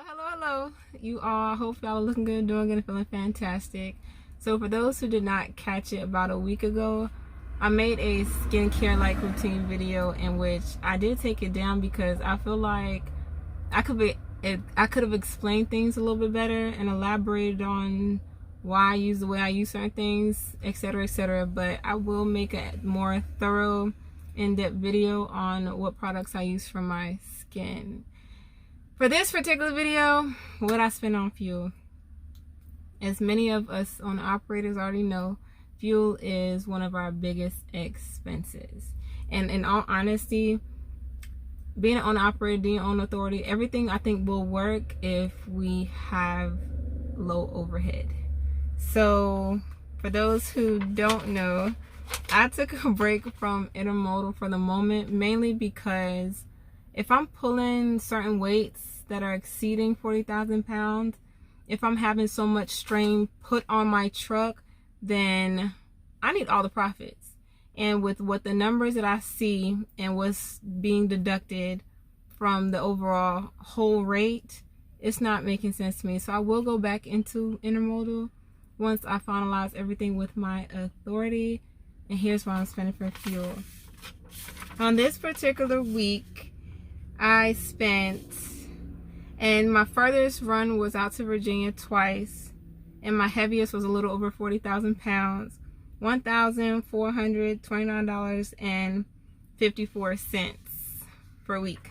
Hello. You all, hope y'all are looking good, doing good, and feeling fantastic. So for those who did not catch it, about a week ago, I made a skincare like routine video in which I did take it down because I feel like I could have explained things a little bit better and elaborated on why I use the way I use certain things, etc., etc. But I will make a more thorough, in-depth video on what products I use for my skin. For this particular video, what I spend on fuel. As many of us owner operators already know, fuel is one of our biggest expenses. And in all honesty, being an owner operator, being an owner authority, everything I think will work if we have low overhead. So for those who don't know, I took a break from intermodal for the moment, mainly because if I'm pulling certain weights that are exceeding 40,000 pounds, if I'm having so much strain put on my truck, then I need all the profits. And with what the numbers that I see and what's being deducted from the overall whole rate, it's not making sense to me. So I will go back into intermodal once I finalize everything with my authority. And here's what I'm spending for fuel. On this particular week, I spent, and my furthest run was out to Virginia twice, and my heaviest was a little over 40,000 pounds, $1,429.54 per week.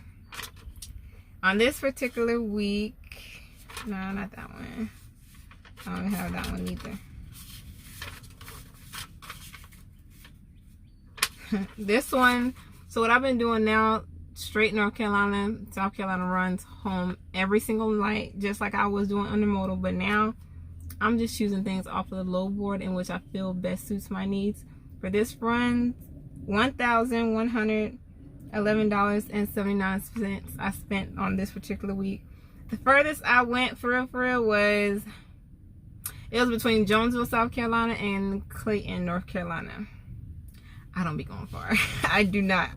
On this particular week, no, not that one. I don't have that one either. This one, so what I've been doing now, straight North Carolina, South Carolina runs home every single night, just like I was doing intermodal, but now I'm just choosing things off of the low board in which I feel best suits my needs. For this run, $1,111.79 I spent on this particular week. The furthest I went for real was, it was between Jonesville, South Carolina and Clayton, North Carolina. I don't be going far. I do not.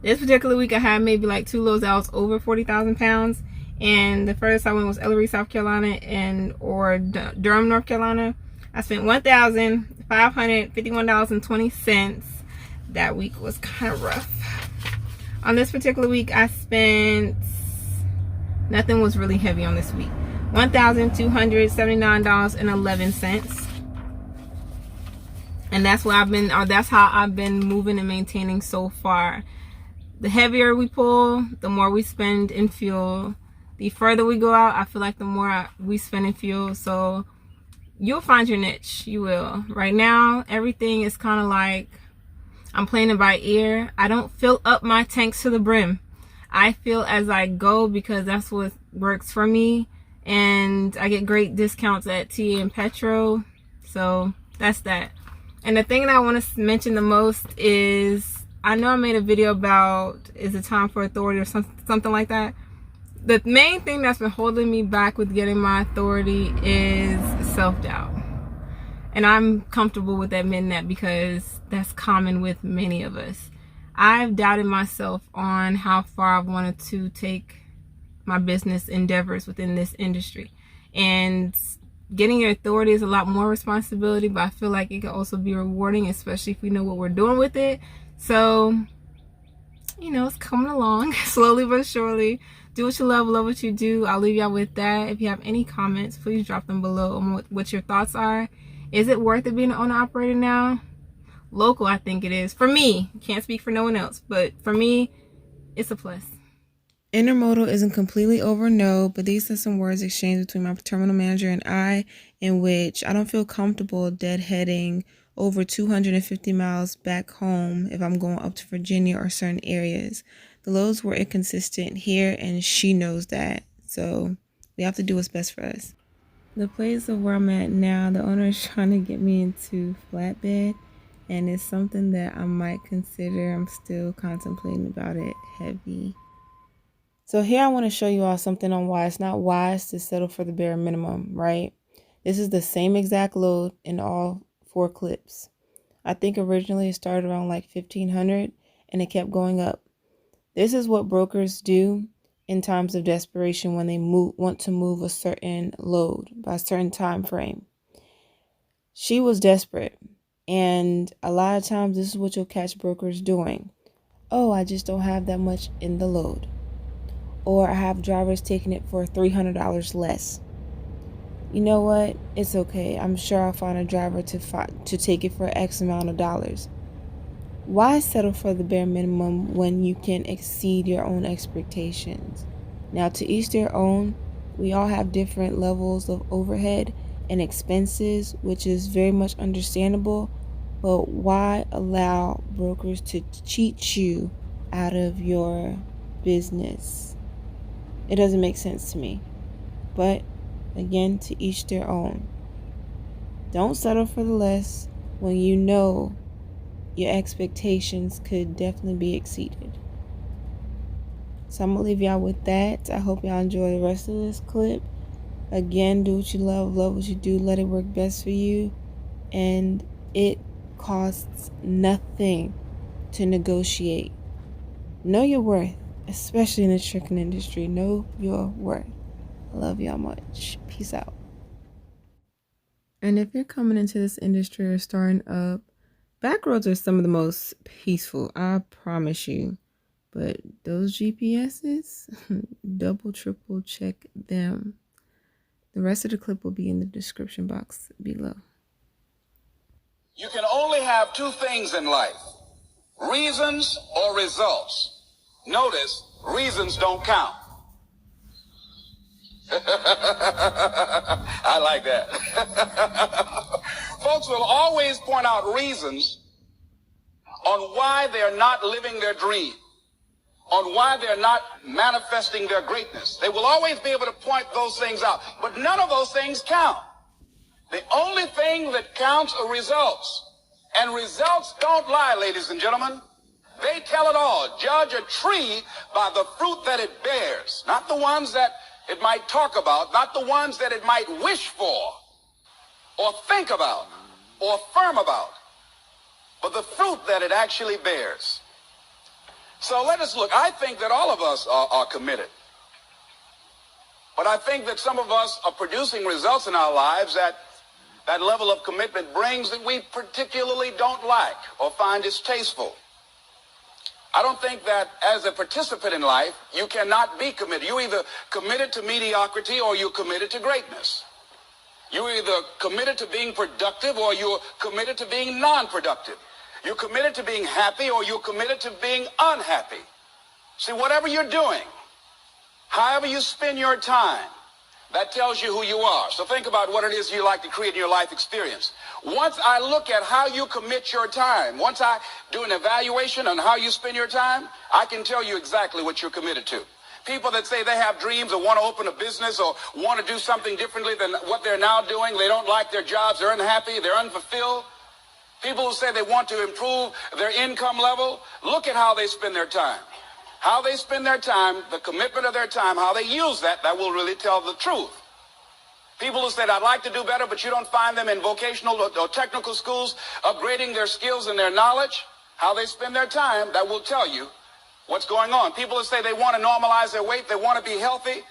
This particular week I had maybe like 2 loads that was over 40,000 pounds. And the furthest I went was Ellery, South Carolina or Durham, North Carolina. I spent $1,551.20. That week was kind of rough. On this particular week I spent, nothing was really heavy on this week. $1,279.11. And that's what that's how I've been moving and maintaining so far. The heavier we pull, the more we spend in fuel. The further we go out, I feel like the more we spend in fuel. So you'll find your niche. You will. Right now, everything is kind of like I'm playing it by ear. I don't fill up my tanks to the brim. I feel as I go because that's what works for me. And I get great discounts at TA and Petro. So that's that. And the thing that I want to mention the most is, I know I made a video about, is it time for authority or something like that. The main thing that's been holding me back with getting my authority is self-doubt. And I'm comfortable with admitting that because that's common with many of us. I've doubted myself on how far I've wanted to take my business endeavors within this industry. And getting your authority is a lot more responsibility, but I feel like it can also be rewarding, especially if we know what we're doing with it. So, you know, it's coming along slowly but surely. Do what you love what you do. I'll leave y'all with that. If you have any comments, please drop them below on what your thoughts are. Is it worth it being an owner operator now? Local, I think it is. For me, can't speak for no one else, but for me, it's a plus. Intermodal isn't completely over, no, but these are some words exchanged between my terminal manager and I, in which I don't feel comfortable deadheading over 250 miles back home if I'm going up to Virginia or certain areas. The loads were inconsistent here, and she knows that, so we have to do what's best for us. The place of where I'm at now, the owner is trying to get me into flatbed, and it's something that I might consider. I'm still contemplating about it heavy. So here I want to show you all something on why it's not wise to settle for the bare minimum, right? This is the same exact load in all 4 clips. I think originally it started around like 1,500 and it kept going up. This is what brokers do in times of desperation when they want to move a certain load by a certain time frame. She was desperate, and a lot of times this is what you'll catch brokers doing. Oh, I just don't have that much in the load. Or I have drivers taking it for $300 less. You know what? It's okay. I'm sure I'll find a driver to take it for X amount of dollars. Why settle for the bare minimum when you can exceed your own expectations? Now, to each their own. We all have different levels of overhead and expenses, which is very much understandable. But why allow brokers to cheat you out of your business? It doesn't make sense to me. But again, to each their own. Don't settle for the less when you know your expectations could definitely be exceeded. So I'm going to leave y'all with that. I hope y'all enjoy the rest of this clip. Again, do what you love what you do, let it work best for you. And it costs nothing to negotiate. Know your worth, especially in the trucking industry. Know your worth. I love y'all much. Peace out. And if you're coming into this industry or starting up, back roads are some of the most peaceful, I promise you. But those GPSs, double, triple check them. The rest of the clip will be in the description box below. You can only have two things in life, reasons or results. Notice, reasons don't count. I like that. Folks will always point out reasons on why they're not living their dream, on why they're not manifesting their greatness. They will always be able to point those things out, but none of those things count. The only thing that counts are results. And results don't lie, ladies and gentlemen. They tell it all. Judge a tree by the fruit that it bears, not the ones that it might talk about, not the ones that it might wish for or think about or affirm about, but the fruit that it actually bears. So let us look. I think that all of us are committed. But I think that some of us are producing results in our lives that level of commitment brings that we particularly don't like or find distasteful. I don't think that as a participant in life, you cannot be committed. You're either committed to mediocrity or you're committed to greatness. You're either committed to being productive or you're committed to being non-productive. You're committed to being happy or you're committed to being unhappy. See, whatever you're doing, however you spend your time, that tells you who you are. So think about what it is you like to create in your life experience. Once I look at how you commit your time, once I do an evaluation on how you spend your time, I can tell you exactly what you're committed to. People that say they have dreams or want to open a business or want to do something differently than what they're now doing, they don't like their jobs, they're unhappy, they're unfulfilled. People who say they want to improve their income level, look at how they spend their time. How they spend their time, the commitment of their time, how they use that will really tell the truth. People who said, I'd like to do better, but you don't find them in vocational or technical schools, upgrading their skills and their knowledge, how they spend their time, that will tell you what's going on. People who say they want to normalize their weight, they want to be healthy,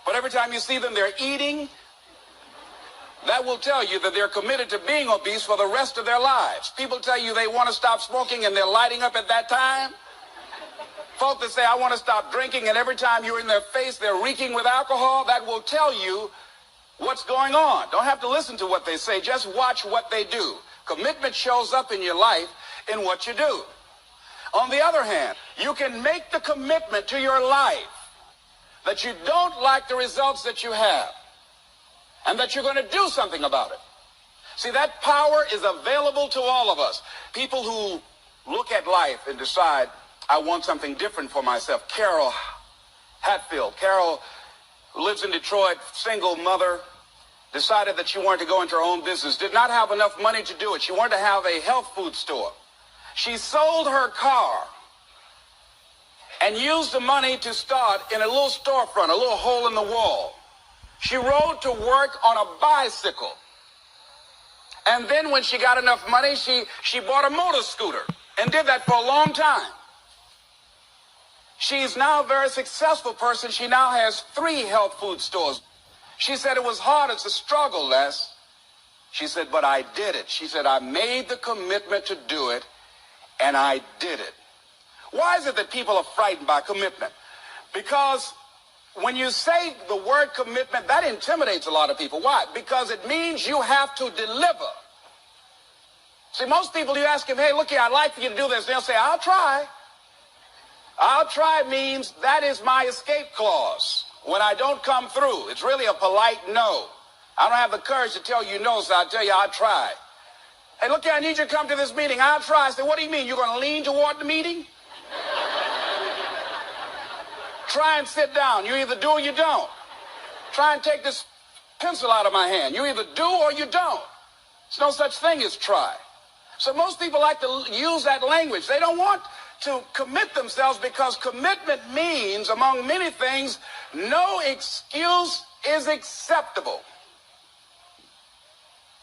but every time you see them, they're eating, that will tell you that they're committed to being obese for the rest of their lives. People tell you they want to stop smoking and they're lighting up at that time. Folk that say, I want to stop drinking, and every time you're in their face, they're reeking with alcohol, that will tell you what's going on. Don't have to listen to what they say. Just watch what they do. Commitment shows up in your life in what you do. On the other hand, you can make the commitment to your life that you don't like the results that you have and that you're going to do something about it. See, that power is available to all of us. People who look at life and decide, I want something different for myself. Carol Hatfield. Carol lives in Detroit, single mother, decided that she wanted to go into her own business, did not have enough money to do it. She wanted to have a health food store. She sold her car and used the money to start in a little storefront, a little hole in the wall. She rode to work on a bicycle. And then when she got enough money, she bought a motor scooter and did that for a long time. She's now a very successful person. She now has 3 health food stores. She said it was hard. It's a struggle, Les. She said, but I did it. She said, I made the commitment to do it, and I did it. Why is it that people are frightened by commitment? Because when you say the word commitment, that intimidates a lot of people. Why? Because it means you have to deliver. See, most people, you ask them, hey, look here, I'd like for you to do this. They'll say, I'll try. I'll try means that is my escape clause. When I don't come through, it's really a polite no. I don't have the courage to tell you no, so I'll tell you I'll try. Hey, look here, I need you to come to this meeting. I'll try. I say, what do you mean? You're going to lean toward the meeting? Try and sit down. You either do or you don't. Try and take this pencil out of my hand. You either do or you don't. There's no such thing as try. So most people like to use that language. They don't want to commit themselves because commitment means, among many things, no excuse is acceptable.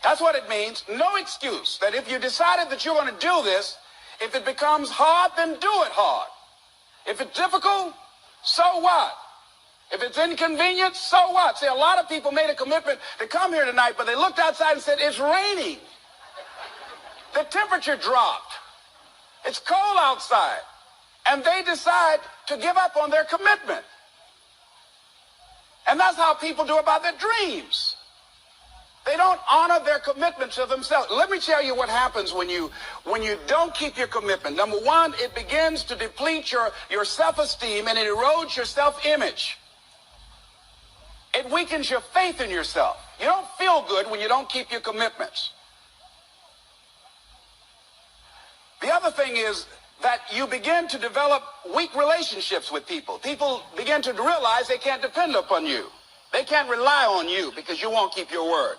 That's what it means. No excuse. That if you decided that you're going to do this, if it becomes hard, then do it hard. If it's difficult, so what? If it's inconvenient, so what? See, a lot of people made a commitment to come here tonight, but they looked outside and said, it's raining. The temperature dropped. It's cold outside. And they decide to give up on their commitment. And that's how people do about their dreams. They don't honor their commitment to themselves. Let me tell you what happens when you don't keep your commitment. Number one, it begins to deplete your self-esteem and it erodes your self-image. It weakens your faith in yourself. You don't feel good when you don't keep your commitments. The other thing is that you begin to develop weak relationships with people. People begin to realize they can't depend upon you. They can't rely on you because you won't keep your word.